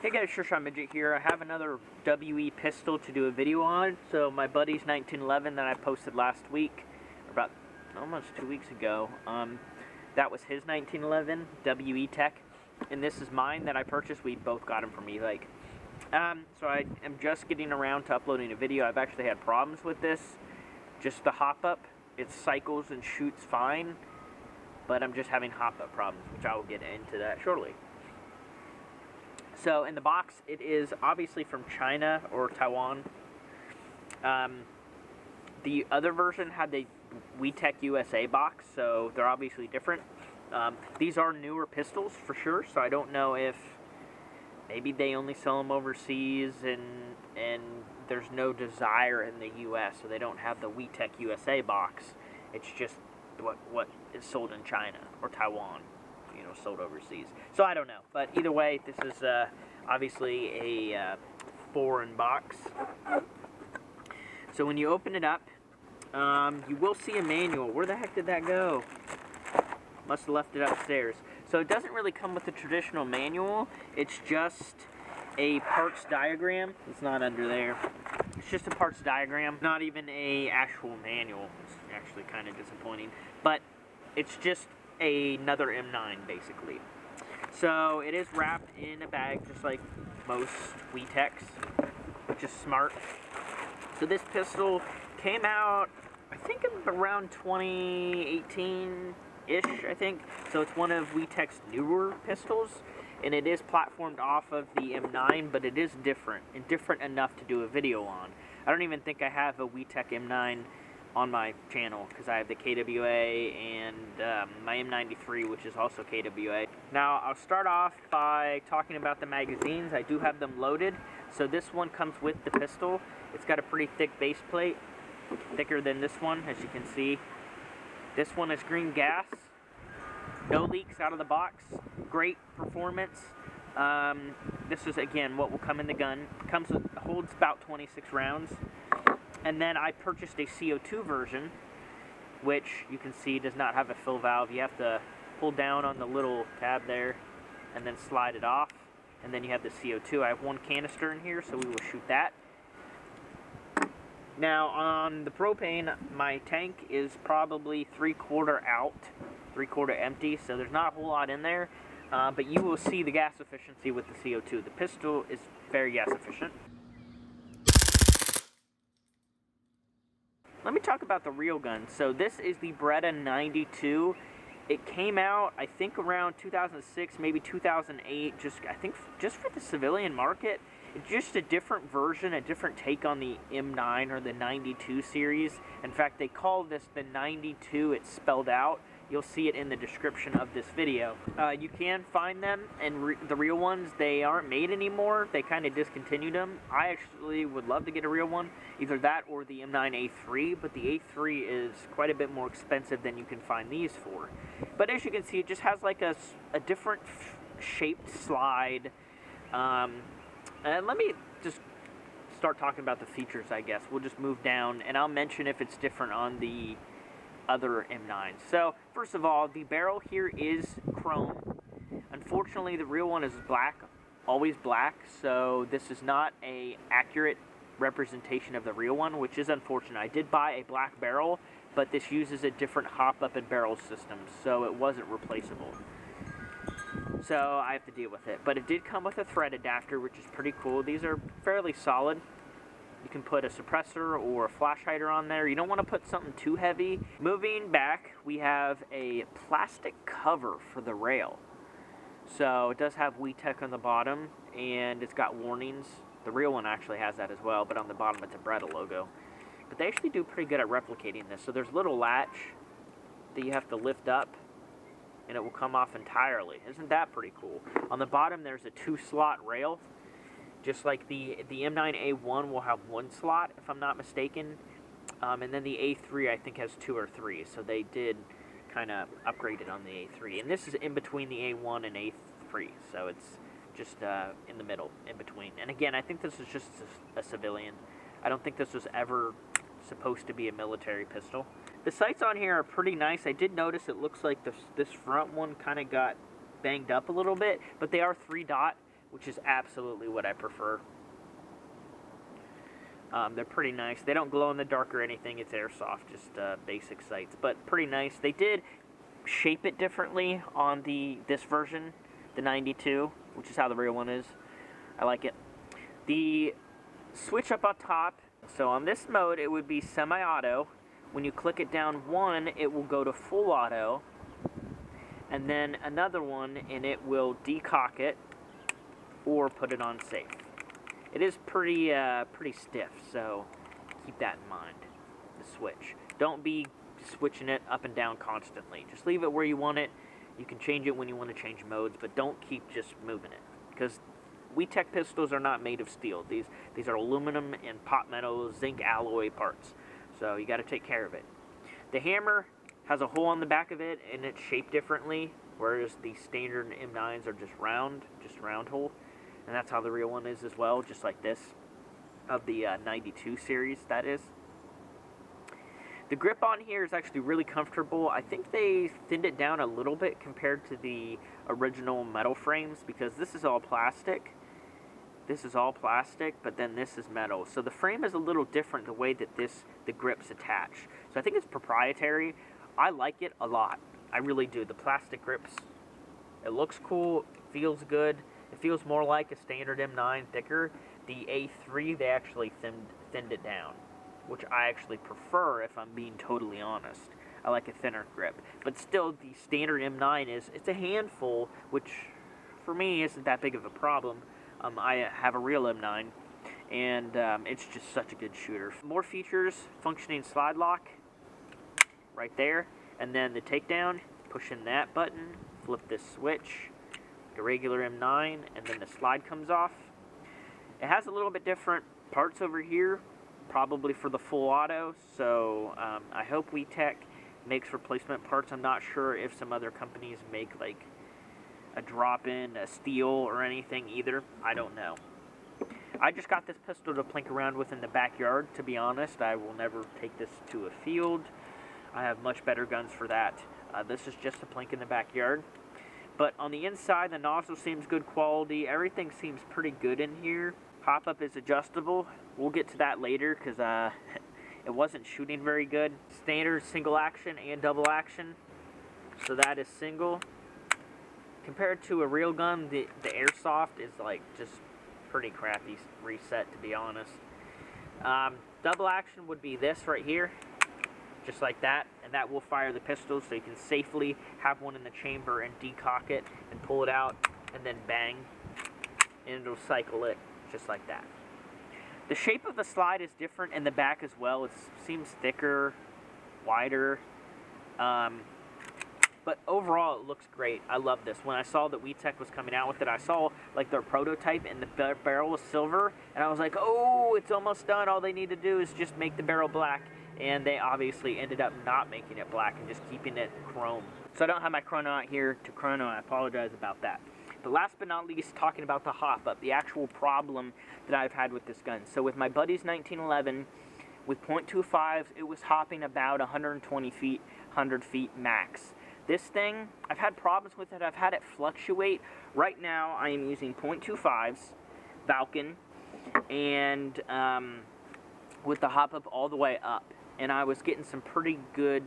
Hey guys, Sure Midget here. I have another WE pistol to do a video on. So my buddy's 1911 that I posted last week, or about almost 2 weeks ago, that was his 1911 WE Tech, and this is mine that I purchased. We both got him from eBay. So I am just getting around to uploading a video. I've actually had problems with this. Just the hop up, it cycles and shoots fine, but I'm just having hop up problems, which I will get into that shortly. So in the box, it is obviously from China or Taiwan. The other version had the WeTech USA box, so they're obviously different. These are newer pistols for sure, so I don't know if maybe they only sell them overseas and there's no desire in the US, so they don't have the WeTech USA box. It's just what is sold in China or Taiwan. Sold overseas. So I don't know, but either way, this is obviously a foreign box. So when you open it up, you will see a manual. Where the heck did that go? Must have left it upstairs. So it doesn't really come with a traditional manual. It's just a parts diagram. It's not under there. It's just a parts diagram, not even a actual manual. It's actually kind of disappointing, but it's just another M9 basically. So it is wrapped in a bag just like most WeTechs, which is smart. So this pistol came out I think around 2018-ish, I think. So it's one of WeTech's newer pistols, and it is platformed off of the M9, but it is different, and different enough to do a video on. I don't even think I have a WeTech M9 on my channel because I have the KWA and my M93, which is also KWA. Now I'll start off by talking about the magazines. I do have them loaded. So this one comes with the pistol. It's got a pretty thick base plate, thicker than this one, as you can see. This one is green gas, no leaks out of the box, great performance. This is again what will come in the gun. Holds about 26 rounds. And then I purchased a CO2 version, which you can see does not have a fill valve. You have to pull down on the little tab there and then slide it off. And then you have the CO2. I have one canister in here, so we will shoot that. Now on the propane, my tank is probably 3/4 out, 3/4 empty, so there's not a whole lot in there. But you will see the gas efficiency with the CO2. The pistol is very gas efficient. Let me talk about the real gun. So this is the Beretta 92. It came out, I think, around 2006, maybe 2008, I think just for the civilian market. It's just a different version, a different take on the M9 or the 92 series. In fact, they call this the 92. It's spelled out. You'll see it in the description of this video. You can find them, and the real ones, they aren't made anymore. They kind of discontinued them. I actually would love to get a real one, either that or the M9A3, but the A3 is quite a bit more expensive than you can find these for. But as you can see, it just has like a different shaped slide. And let me just start talking about the features, I guess. We'll just move down, and I'll mention if it's different on the other M9. So first of all, the barrel here is chrome. Unfortunately, the real one is black, always black, so this is not a accurate representation of the real one, which is unfortunate. I did buy a black barrel, but this uses a different hop up and barrel system, so it wasn't replaceable. So I have to deal with it. But it did come with a thread adapter, which is pretty cool. These are fairly solid. You can put a suppressor or a flash hider on there. You don't want to put something too heavy. Moving back, we have a plastic cover for the rail. So it does have WeTech on the bottom, and it's got warnings. The real one actually has that as well, but on the bottom it's a Beretta logo. But they actually do pretty good at replicating this. So there's a little latch that you have to lift up, and it will come off entirely. Isn't that pretty cool? On the bottom there's a 2-slot rail. Just like the M9A1 will have 1 slot, if I'm not mistaken. And then the A3, I think, has 2 or 3. So they did kind of upgrade it on the A3. And this is in between the A1 and A3. So it's just in the middle, in between. And again, I think this is just a civilian. I don't think this was ever supposed to be a military pistol. The sights on here are pretty nice. I did notice it looks like this front one kind of got banged up a little bit. But they are 3-dot. which is absolutely what I prefer. They're pretty nice. They don't glow in the dark or anything. It's airsoft, just basic sights, but pretty nice. They did shape it differently on this version, the 92, which is how the real one is. I like it. The switch up on top, so on this mode it would be semi-auto. When you click it down one, it will go to full auto, and then another one and it will decock it or put it on safe. It is pretty stiff, so keep that in mind, the switch. Don't be switching it up and down constantly. Just leave it where you want it. You can change it when you want to change modes, but don't keep just moving it, because WeTech pistols are not made of steel. These are aluminum and pot metal zinc alloy parts, so you got to take care of it. The hammer has a hole on the back of it, and it's shaped differently, whereas the standard M9s are just round hole, and that's how the real one is as well, just like this, of the 92 series, that is. The grip on here is actually really comfortable. I think they thinned it down a little bit compared to the original metal frames, because this is all plastic. This is all plastic, but then this is metal. So the frame is a little different the way that the grips attach. So I think it's proprietary. I like it a lot. I really do. The plastic grips, it looks cool, it feels good. It feels more like a standard M9, thicker. The A3, they actually thinned it down, which I actually prefer, if I'm being totally honest. I like a thinner grip. But still, the standard M9 it's a handful, which for me isn't that big of a problem. I have a real M9, and it's just such a good shooter. More features: functioning slide lock, right there, and then the takedown, pushing that button, flip this switch, the regular M9, and then the slide comes off. It has a little bit different parts over here, probably for the full auto, so I hope WeTech makes replacement parts. I'm not sure if some other companies make like a drop-in, a steel, or anything either. I don't know. I just got this pistol to plink around with in the backyard, to be honest. I will never take this to a field. I have much better guns for that. This is just a plink in the backyard. But on the inside, the nozzle seems good quality. Everything seems pretty good in here. Pop-up is adjustable. We'll get to that later, because it wasn't shooting very good. Standard single action and double action. So that is single. Compared to a real gun, the airsoft is like just pretty crappy reset, to be honest. Double action would be this right here, just like that, and that will fire the pistol, so you can safely have one in the chamber and decock it and pull it out, and then bang, and it'll cycle it just like that. The shape of the slide is different in the back as well. It seems thicker, wider. But overall, it looks great. I love this. When I saw that WeTech was coming out with it, I saw like their prototype, and the barrel was silver, and I was like, oh, it's almost done. All they need to do is just make the barrel black, and they obviously ended up not making it black and just keeping it chrome. So I don't have my chrono out here to chrono. I apologize about that. But last but not least, talking about the hop-up, the actual problem that I've had with this gun. So with my buddy's 1911, with .25s, it was hopping about 120 feet, 100 feet max. This thing, I've had problems with it. I've had it fluctuate. Right now, I am using .25s, Falcon, and with the hop-up all the way up. And I was getting some pretty good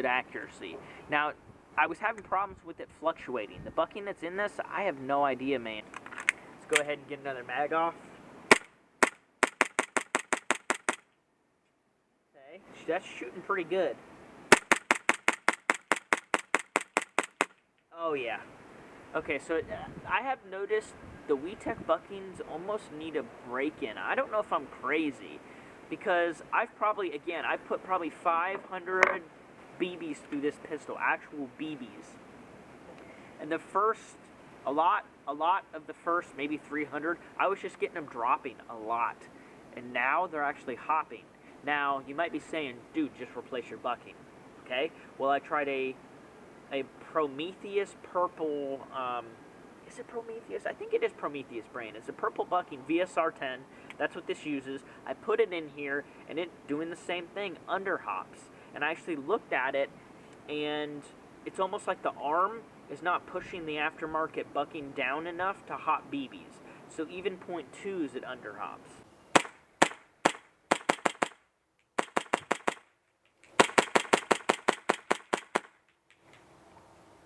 accuracy. Now, I was having problems with it fluctuating. The bucking that's in this, I have no idea, man. Let's go ahead and get another mag off. Okay, that's shooting pretty good. Oh yeah. Okay, so I have noticed the WeTech buckings almost need a break-in. I don't know if I'm crazy, because I've put probably 500 BBs through this pistol, actual BBs. And the first, a lot of the first, maybe 300, I was just getting them dropping a lot. And now they're actually hopping. Now, you might be saying, dude, just replace your bucking. Okay? Well, I tried a Prometheus purple, is it Prometheus? I think it is Prometheus brand. It's a purple bucking, VSR10. That's what this uses. I put it in here, and it's doing the same thing, under hops. And I actually looked at it, and it's almost like the arm is not pushing the aftermarket bucking down enough to hop BBs. So even 0.2s it underhops.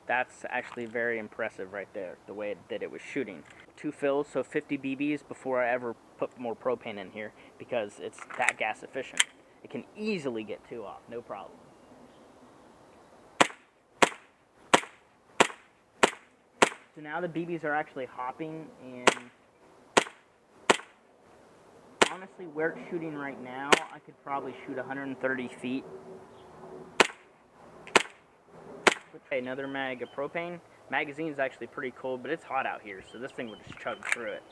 That's actually very impressive right there, the way that it was shooting. 2 fills, so 50 BBs before I ever put more propane in here, because it's that gas efficient. It can easily get 2 off, no problem. So now the BBs are actually hopping, and honestly, where it's shooting right now, I could probably shoot 130 feet. Okay, another mag of propane. Magazine's actually pretty cool, but it's hot out here, so this thing will just chug through it.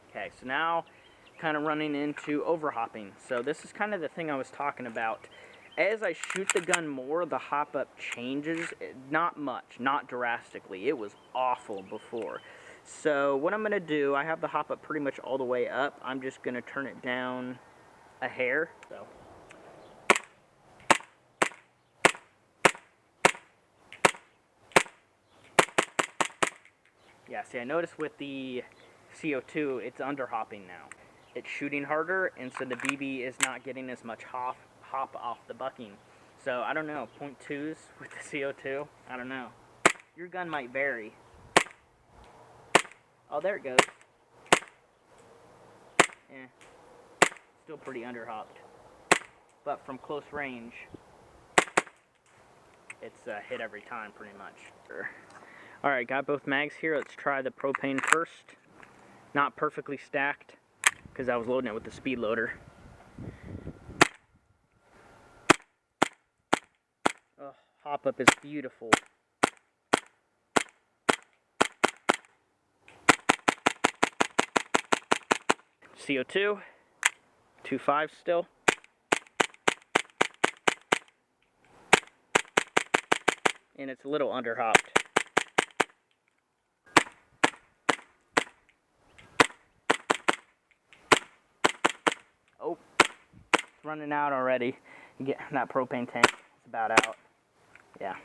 Okay, so now kind of running into overhopping. So this is kind of the thing I was talking about. As I shoot the gun more, the hop up changes. Not much, not drastically. It was awful before. So what I'm going to do, I have the hop up pretty much all the way up. I'm just going to turn it down a hair. So. Yeah, see, I noticed with the CO2, it's underhopping now. It's shooting harder, and so the BB is not getting as much hop off the bucking. So, I don't know, 0.2s with the CO2, I don't know. Your gun might vary. Oh, there it goes. Yeah, still pretty underhopped. But from close range, it's hit every time pretty much. Alright, got both mags here. Let's try the propane first. Not perfectly stacked, because I was loading it with the speed loader. Oh, hop up is beautiful. CO2, 2.5 still. And it's a little underhopped. Oh, it's running out already. You get that propane tank, it's about out. Yeah.